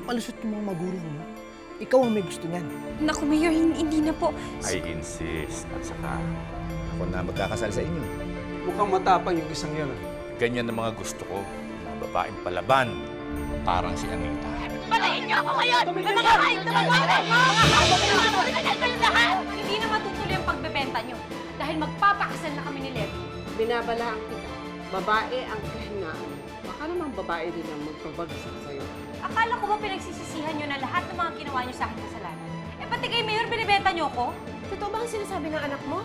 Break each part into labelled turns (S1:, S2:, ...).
S1: palusot yung mga magulang mo. Ikaw ang may gusto niyan.
S2: Naku, Mayor, hindi na po.
S3: I insist. At saka, ako na magkakasal sa inyo.
S4: Mukhang matapang yung isang yan.
S3: Ganyan ang mga gusto ko. Mga babaeng palaban. Parang si Anita.
S5: Patayin niyo ako ngayon! May mga kahit na magwari!
S2: Hindi na matutuloy ang pagbebenta nyo dahil magpapakasal na kami ni Lev.
S6: Binabalaan kita. Babae ang kahingaan. Baka naman babae din ang magpabagsak sa'yo.
S2: Akala ko ba pinagsisisihan nyo na lahat ng mga ginawa nyo sa akin kasalanan? Eh, pati kay Mayor, binibenta nyo ako?
S5: Totoo ba ang sinasabi ng anak mo?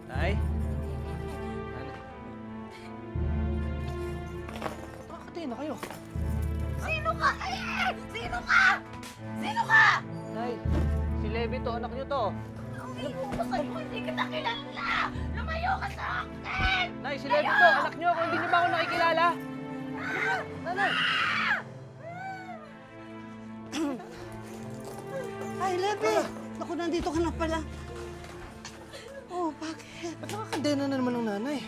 S1: Nay? Kakatayin na kayo.
S5: Sino ka? Sino ka? Sino ka?
S1: Nay, si Levi to, anak niyo to.
S5: Ang ino ko sa'yo, hindi kita kilala! Lumayo ka sa akin!
S1: Nay, si Levi to, anak niyo ako. Hindi niyo ba ako nakikilala? Nanay!
S6: Ay, Levi! Naku, nandito ka na pala. Oh, bakit?
S1: Ba't nakakandena na naman ng nanay?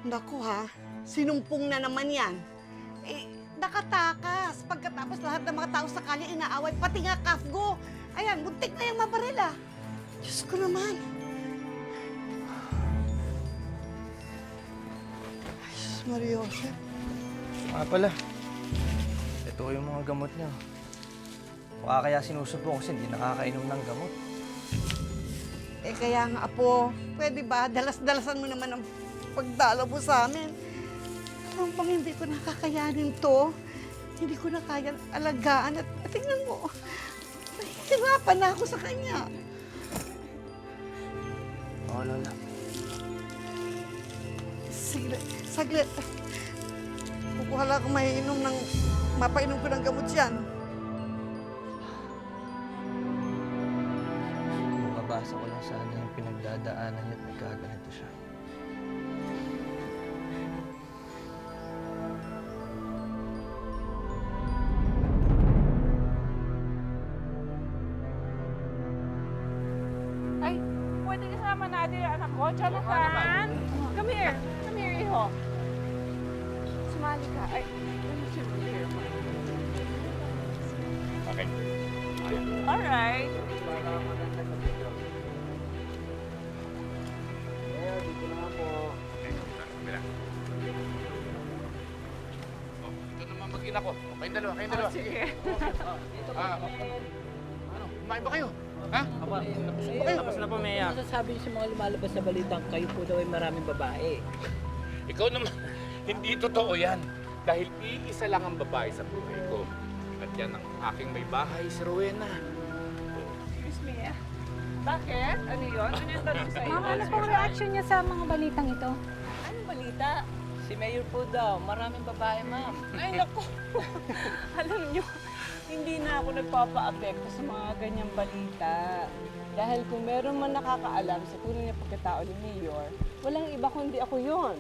S6: Naku ha, sinumpong na naman yan. Eh, nakatakas. Pagkatapos lahat ng mga tao sa kalye inaaway, pati nga Kafgo. Ayan, muntik na yung mabarila. Diyos ko naman. Ay, Diyos Maria Jose.
S1: Pala. Ito yung mga gamot niya. Baka kaya sinusubo kasi hindi nakakainom ng gamot.
S6: Eh, kaya nga, Apo, pwede ba? Dalas-dalasan mo naman ang pagdalo mo sa amin. Alam bang hindi ko nakakayanin to? Hindi ko na kaya alagaan at tingnan mo, nahihirapan na ako sa kanya.
S1: Oo, Lola.
S6: Sige, saglit. Kukuha lang akong mapainom ko ng gamot yan.
S1: Kung mabasa ko lang sana yung pinagdadaanan niya at nagkaganito siya.
S7: Ay, pwede kasama natin yung anak ko, Jonathan. Come here. Come here, iho. Sumali ka. Ay,
S3: Okay.
S7: alright.
S3: Oh, ito naman mag-ina ko. Kayong dalawa, kayong dalawa.
S7: Sige.
S3: Ano, kumain ba kayo? Ha?
S8: Tapos na po, Mea. Masasabi niyo sa mga lumalabas sa balitang kayo po daw ay maraming babae.
S3: Ikaw naman, hindi totoo yan. Dahil iisa lang ang babae sa buhay ko. At yan ang aking may bahay, si Rowena.
S7: Excuse me. Bakit? Ano yun? Ano yung tanong sa'yo?
S2: Mama, ano pong reaction niya sa mga balitang ito?
S7: Anong balita?
S8: Si Mayor po daw, maraming babae, ma'am.
S7: Ay, naku. Alam nyo, hindi na ako nagpapa-apekto sa mga ganyang balita. Dahil kung meron man nakakaalam sa tunay na pagkatao ni Mayor, walang iba kundi ako yon.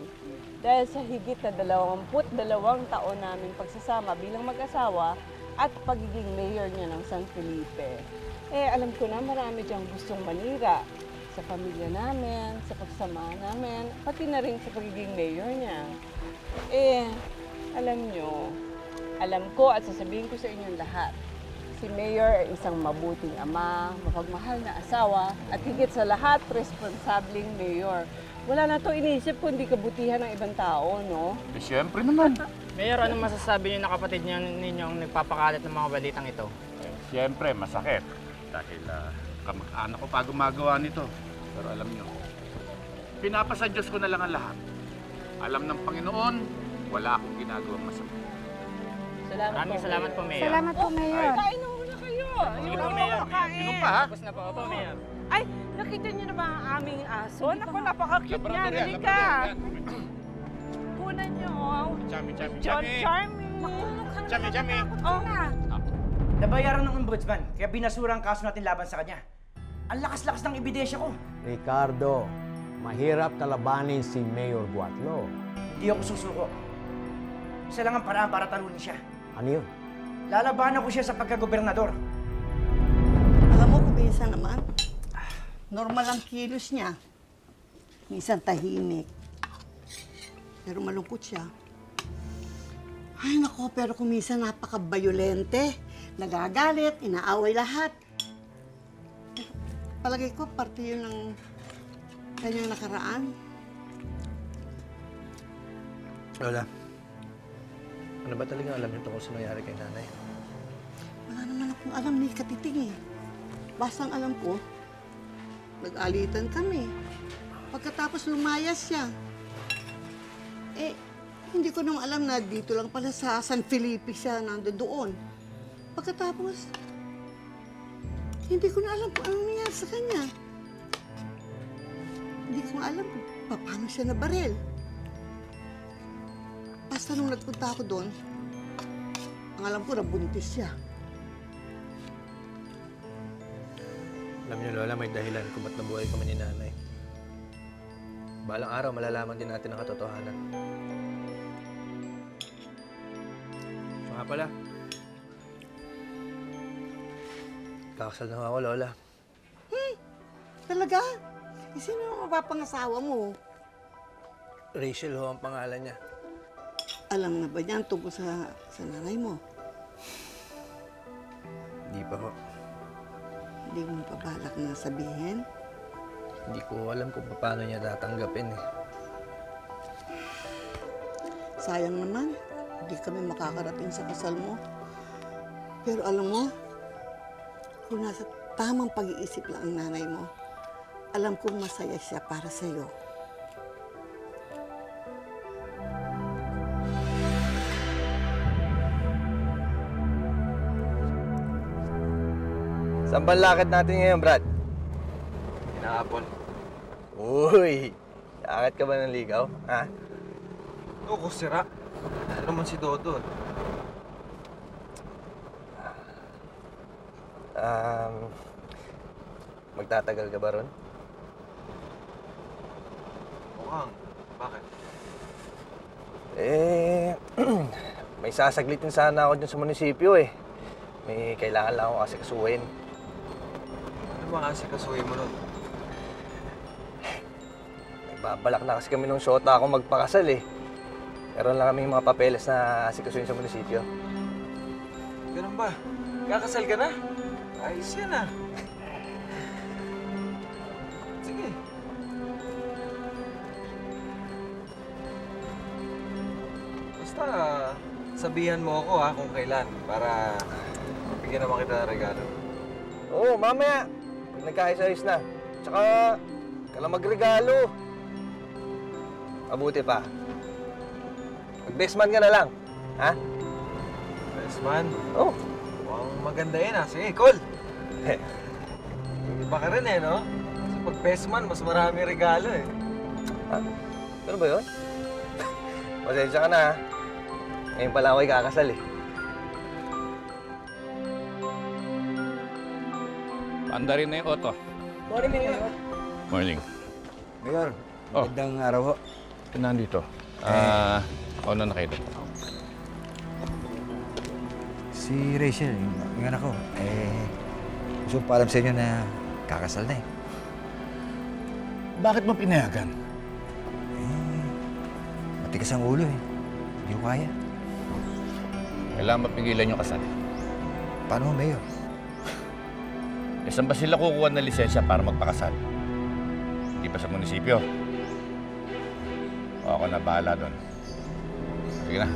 S7: Dahil sa higit na 22 taon naming pagsasama bilang mag-asawa at pagiging mayor niya ng San Felipe. Eh, alam ko na marami diyang gustong manira sa pamilya namin, sa pagsama namin, pati na rin sa pagiging mayor niya. Eh, alam ko at sasabihin ko sa inyong lahat, si Mayor ay isang mabuting ama, mapagmahal na asawa, at higit sa lahat, responsableng mayor. Wala na to iniisip kundi kabutihan ng ibang tao, no?
S3: Eh, siyempre naman.
S8: Mayor, anong masasabi niyo na kapatid niyo ninyong nagpapakalat ng mga balitang ito?
S3: Siyempre, masakit. Dahil kamag-anak ko pa gumagawa nito. Pero alam nyo, pinapasa Diyos ko na lang ang lahat. Alam ng Panginoon, wala akong ginagawang masama.
S8: Maraming salamat po, Mayor.
S2: Salamat po, Mayor.
S7: Kain na muna kayo!
S8: Sige po, Mayor.
S3: Inom pa, ha?
S8: Tapos na po. Opo, Mayor.
S7: Ay, nakita niyo na ba ang aming aso? Naku, napaka-cute niya.
S3: Labrador yan,
S7: Halika!
S3: Labrador yan.
S7: Kunan niyo, oh.
S3: Chami, chami,
S7: John
S3: chami.
S7: Charming.
S3: Chami, chami.
S7: Oh,
S9: Nabayaran ng ombudsman, kaya binasura ang kaso natin laban sa kanya. Ang lakas-lakas ng ebidensya ko.
S10: Ricardo, mahirap kalabanin si Mayor Guatlo.
S9: Hindi ako susuko. Isa lang ang paraan para talunin siya.
S10: Ano yun?
S9: Lalabanan ko siya sa pagkagobernador.
S6: Alam mo, kumisa naman, normal ang kilos niya. Minsan tahimik. Pero malungkot siya. Ay, nako, pero kung minsan napaka-bayolente. Nagagalit, inaaway lahat. Palagay ko, parte yun ng kanyang nakaraan.
S1: Lola, ano ba talagang alam niyo tungkol sa nangyari kay nanay?
S6: Wala naman akong alam ni Katiting eh. Basta ang alam ko, nag-alitan kami. Pagkatapos lumayas siya. Eh, hindi ko naman alam na dito lang pala sa San Felipe siya nandoon. Pagkatapos, hindi ko na alam kung anong nangyari sa kanya. Hindi ko alam kung paano siya nabaril. Basta nung nagpunta ako doon, ang alam ko, nabuntis siya.
S1: Alam niyo, Lola, may dahilan kung ba't nabuhay kami ni nanay. Balang araw, malalaman din natin ang katotohanan. So nga pala, kakasal na ako, Lola.
S6: Talaga? Eh, sino ang mapapangasawa mo?
S1: Rachel ho ang pangalan niya.
S6: Alam na ba niyan tungkol sa nanay mo?
S1: Hindi pa ho.
S6: Hindi mo pabalak na sabihin?
S1: Hindi ko alam kung paano niya tatanggapin eh.
S6: Sayang naman, hindi kami makakarating sa kasal mo. Pero alam mo, kung nasa tamang pag-iisip lang ang nanay mo, alam kong masaya siya para sa'yo.
S1: Saan ba lakad natin ngayon, Brad?
S4: Hinahapon.
S1: Uy! Lakad ka ba ng ligaw? Ha?
S4: Oo, sira. Ano naman si Dodo?
S1: Magtatagal ka ba ron?
S4: Mukhang. Bakit?
S1: Eh, may sasaglitin sana ako dyan sa munisipyo eh. May kailangan lang ako kasi kasuhin.
S4: Ano ba kasi kasuhin mo nun?
S1: Nagbabalak na kasi kami nung shota ako magpakasal eh. Meron lang kami mga papeles na asikasuhin sa munisipyo.
S4: Ganun ba? Kakasal ka na? Ayos yan ah. Sige. Basta, sabihan mo ako ha kung kailan para bigyan naman kita ng regalo.
S1: Oo, mamaya. Pag nagkaayos-ayos na. Tsaka, ka lang magregalo. Mabuti pa. Mag-best man ka na lang. Ha?
S4: Best man.
S1: Oo.
S4: Mukhang maganda yan ah. Sige, cool. Iba ka rin eh, no? Kasi pag best man, mas marami regalo eh.
S1: Ha? Ano ba yun? Pasensya ka na ha. Ngayon pala ako'y kakasal eh.
S3: Paanda rin na yung auto.
S8: Morning, Mayor.
S3: Morning.
S10: Mayor,
S3: Oh.
S10: magandang araw ho.
S3: Nandito. Ano na kayo doon?
S11: Si Rachel, yung anak ko, gusto ko paalam sa inyo na kakasal na eh.
S3: Bakit mo pinayagan?
S11: Matigas ang ulo eh. Hindi ko kaya.
S3: Kailangan mapigilan yung kasal.
S11: Paano mo, Mayor?
S3: Eh, saan ba sila kukuha ng lisensya para magpakasal? Hindi pa sa munisipyo. O ako na bahala doon. Sige na.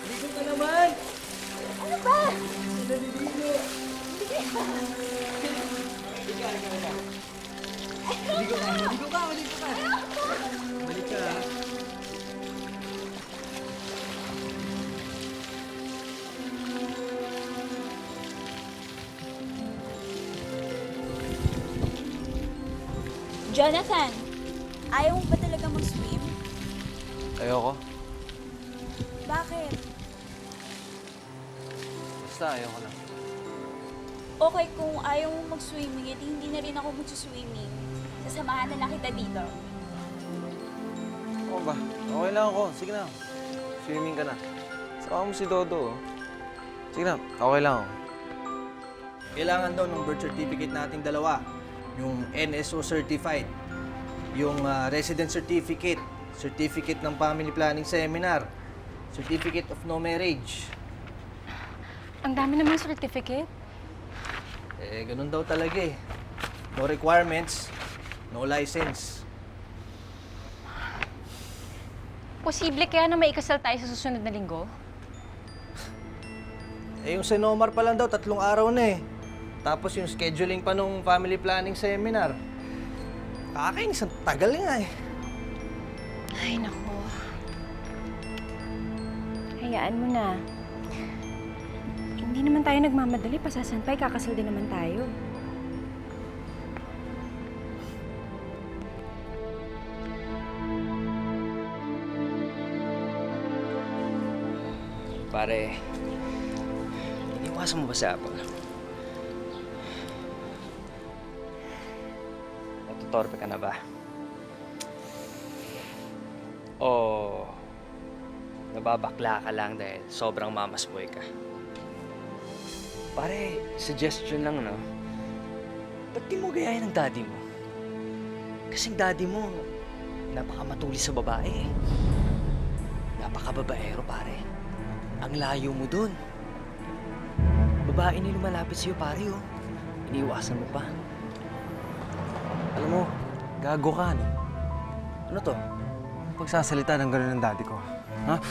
S9: Ligo ka naman!
S5: Ano ba?
S9: Naliligo! Ligo ka, ligo ka, ligo ka! Balik ka ha.
S5: Jonathan, ayaw mo ba talaga mag-swim?
S4: Ayoko.
S5: Bakit?
S4: Basta ayoko lang.
S5: Okay, kung ayaw mo mag-swimming, edi hindi na rin ako mag-swimming. Sasamahan na lang kita dito.
S4: Oo ba? Okay lang ako. Sige na. Swimming ka na. Sama mo si Dodo. Sige na, okay lang ako.
S1: Kailangan daw ng birth certificate nating dalawa. Yung NSO certified. Yung resident certificate. Certificate ng family planning seminar. Certificate of no marriage.
S2: Ang dami naman certificate.
S1: Eh, ganun daw talaga eh. No requirements, no license.
S2: Posible kaya na maikasal tayo sa susunod na linggo?
S1: Eh, yung Senomar pa lang daw, 3 araw na eh. Tapos yung scheduling pa nung family planning seminar. Kakainis, ang tagal nga eh.
S2: Ay, naku. Hayaan mo na. Hindi naman tayo nagmamadali. Pasasampay, kakasal din naman tayo.
S1: Pare, iniwasan mo ba si Apple? Natutorpe ka na ba? O nababakla ka lang dahil sobrang mamas boy ka? Pare, suggestion lang, no? Ba't di mo gayahin ng daddy mo? Kasing daddy mo, napakamatuli sa babae. Napakababaero, pare. Ang layo mo dun. Babae na lumalapit sa'yo, pare, oh. Iniiwasan mo pa.
S4: Alam mo, gago ka, no?
S1: Ano to?
S4: Pagsasalita ng gano'n ng daddy ko. Ha?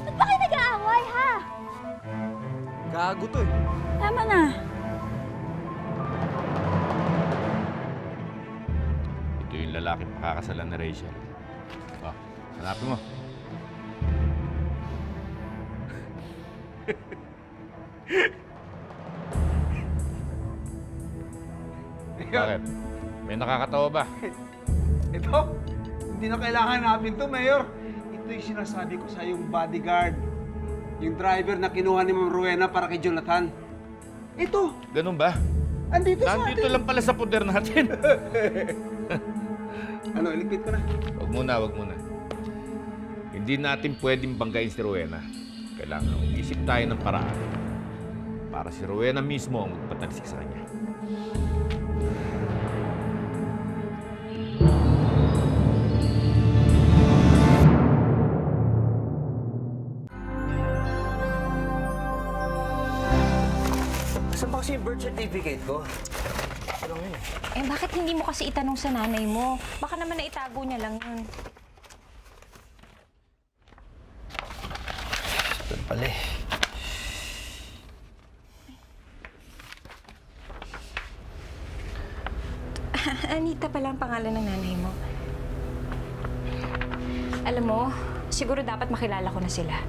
S5: Ba't ba kayo nag-aaway, ha?
S4: Gago to eh.
S5: Tama na.
S3: Ito yung lalaki pakakasalan na Rachel. Oh, hanapin mo. Bakit? May nakakatawa ba?
S12: Ito, hindi na kailangan natin to, Mayor. Ito yung sinasabi ko sa yung bodyguard. Yung driver na kinuha ni Ma'am Rowena para kay Jonathan. Ito,
S3: Ganun ba?
S12: andito sa
S3: Nandito
S12: atin.
S3: lang pala sa puder natin.
S12: Ano, iligpit ko na.
S3: Wag muna, wag muna. Hindi natin pwedeng banggain si Rowena. Kailangan mag-isip tayo ng paraan para si Rowena mismo ang magpatalsik sa kanya.
S1: Nasaan ba kasi yung birth certificate ko?
S2: Eh, bakit hindi mo kasi itanong sa nanay mo? Baka naman naitago niya lang yun.
S1: Doon pala eh.
S2: Anita pala ang pangalan ng nanay mo. Alam mo, siguro dapat makilala ko na sila.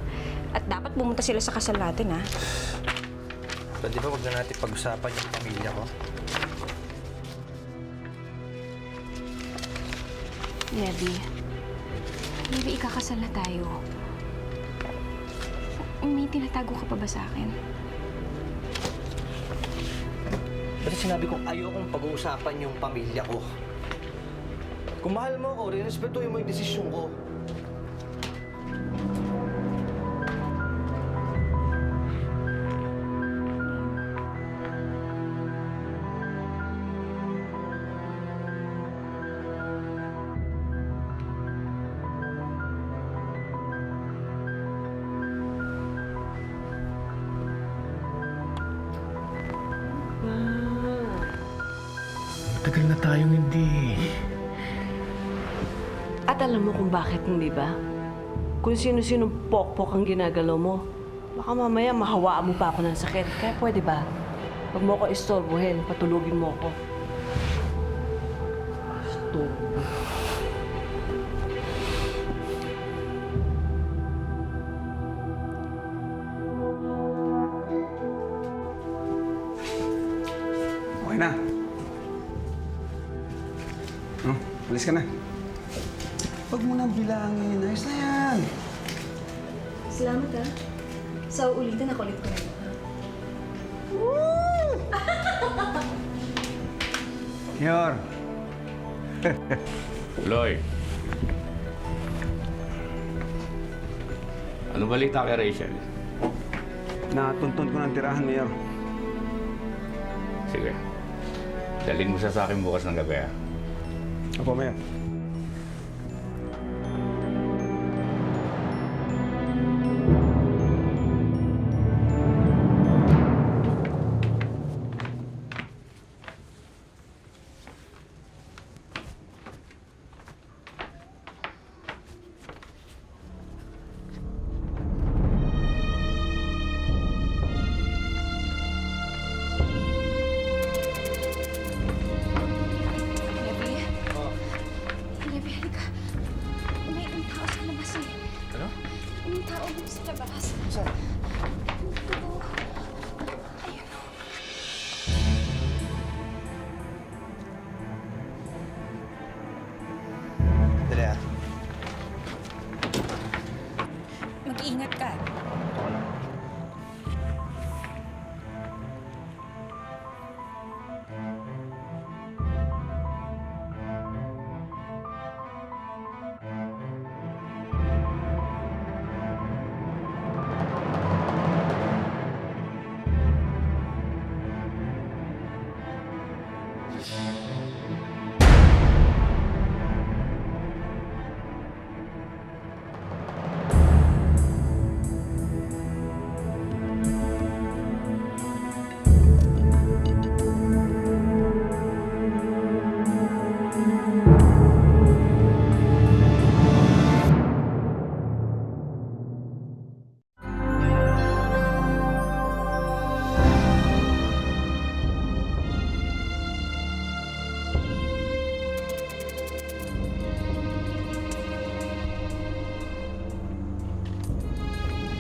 S2: At dapat pumunta sila sa kasal natin, ha?
S1: Pwede ba wag na natin pag-usapan yung pamilya ko?
S2: Debbie, maybe ikakasal na tayo. May tinatago ka pa ba sa akin?
S1: Kasi sinabi kong ayokong pag-uusapan yung pamilya ko. Kung mahal mo ako, rirespetuhin mo yung desisyon ko.
S3: Tagal na tayong hindi.
S7: At alam mo kung bakit, hindi ba? Kung sino-sino pokpok ang ginagalaw mo, baka mamaya mahawaan mo pa ako ng sakit. Kaya pwede ba? Huwag mo ko istorbohin, patulugin mo ako. Istorbo.
S12: Okay na. Alis ka na. Huwag mo nang bilangin. Ayos na yan.
S2: Salamat, ha? Sa uulitin, ako ulit ko na yun, ha?
S12: Mayor,
S3: Loy. Ano balita kay Rachel?
S12: natuntun ko ng tirahan, Mayor.
S3: Sige. Dalhin mo siya sa akin bukas ng gabi, ha?
S12: Opo, Mayor.
S5: Levi? Levi, halika. May tao sa labas eh.
S1: Ano?
S5: May tao dito sa labas.
S1: Saan?
S5: Dito. Ayun o.
S1: Dali ah.
S2: Mag-ingat ka.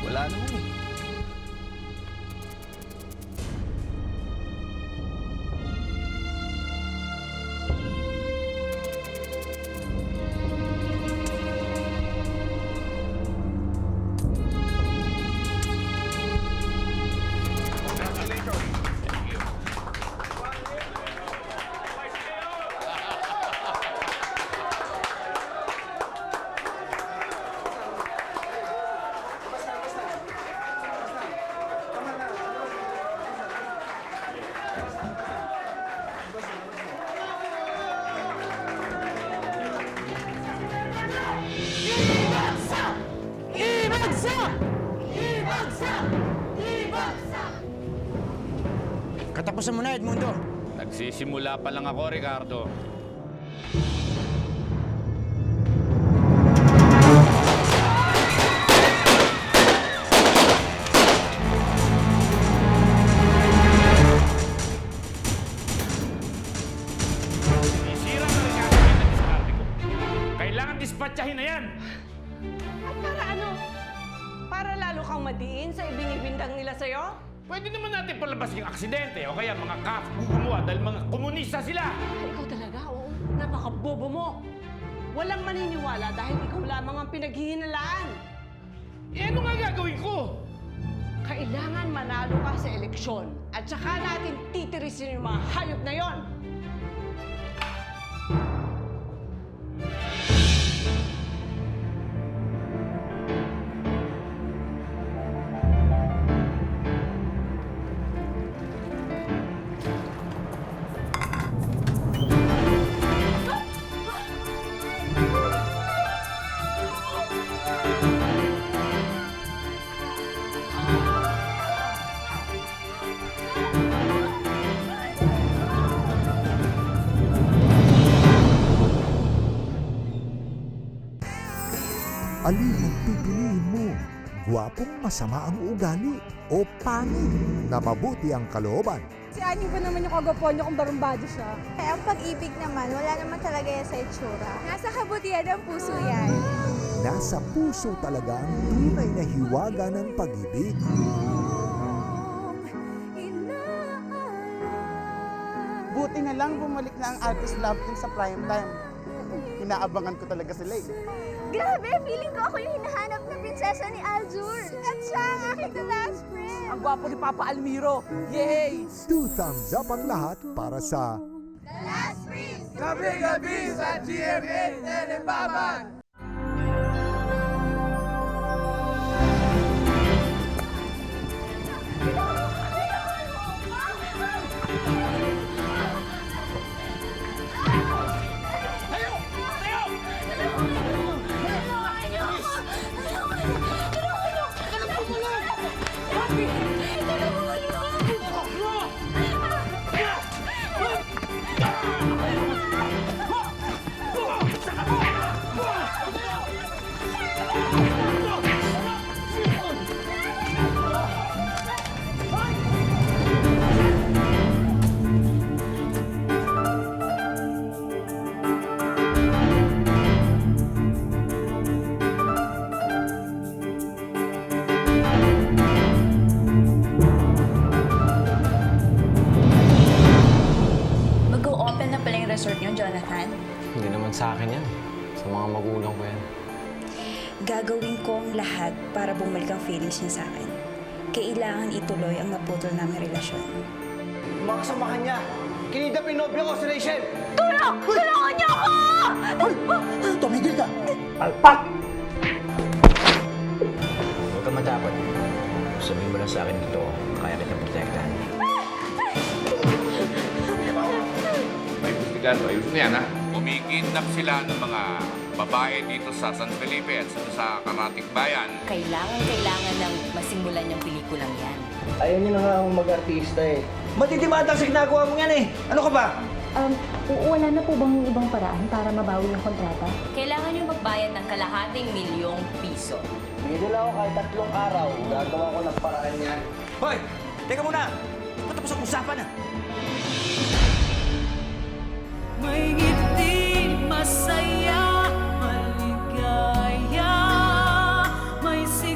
S1: Wala naman eh.
S9: Katapusan mo na, Edmundo.
S3: Nagsisimula pa lang ako, Ricardo. Isira na rin ako yung diskarte ko. Kailangan dispatchahin na yan!
S7: At para ano? Para lalo kang madiin sa ibinibintang nila sa'yo?
S3: Pwede naman natin palabas yung aksidente o kaya mga gumawa dahil mga komunista sila.
S7: Ay, ikaw talaga, oo. Napakabobo mo. Walang maniniwala dahil ikaw lamang ang pinaghihinalaan.
S3: Eh ano nga gagawin ko?
S7: Kailangan manalo ka sa eleksyon at saka natin titirisin yung mga hayop na yon.
S13: Alin ang pipiliin mo? Gwapong masama ang ugali o pangit na mabuti ang kalooban?
S2: Si Ani ba naman yung kagwapuan niya kung barumbado siya?
S5: Eh, ang pag-ibig naman, wala naman talaga yan sa itsura. Nasa kabutihan ng puso yan.
S13: Nasa puso talaga ang tunay na hiwaga ng pag-ibig.
S6: Buti na lang bumalik na ang Artist Love Team sa prime time.
S14: Inaabangan ko talaga sila eh.
S5: Grabe, feeling ko ako yung hinahanap na prinsesa ni Aljur. At siya ang aking the last friend.
S9: Ang gwapo ni Papa Almiro. Yay!
S13: 2 thumbs up ang lahat para sa
S5: The Last Prince!
S12: Gabi-gabi sa GMA Telebaban!
S5: Mag-o-open na pala yung resort niyo, Jonathan.
S4: Hindi naman sa akin yan. Sa mga magulang ko yan.
S5: Gagawin ko ang lahat para bumalik ang feelings niya sa akin. Kailangan ituloy ang naputol naming relasyon.
S9: Mga kasamahan niya. Kinidap yung nobyo ko si Rachel.
S5: Tulong! Tulungan niyo ako!
S9: Tumigil ka! Alpak! Huwag ka matapot. Sabihin mo lang sa akin ito, kaya kitang protektahan.
S3: May investigado, ayos na yan ha. Kumikidnap sila ng mga babae dito sa San Felipe at sa Karatig Bayan.
S15: Kailangan ng masimulan yung pelikulang yan.
S9: Ayaw niyo na nga akong mag-artista eh. Matitibata sa ginagawa mo yan eh. Ano ka ba?
S2: Wala na po bang ibang paraan para mabawi yung kontrata?
S15: Kailangan nyo magbayad ng ₱250,000.
S9: Bigyan ako kahit 3 araw. Gagawa ko ng paraan yan. Hoy! Teka muna! Patapos ang usapan ah!
S7: May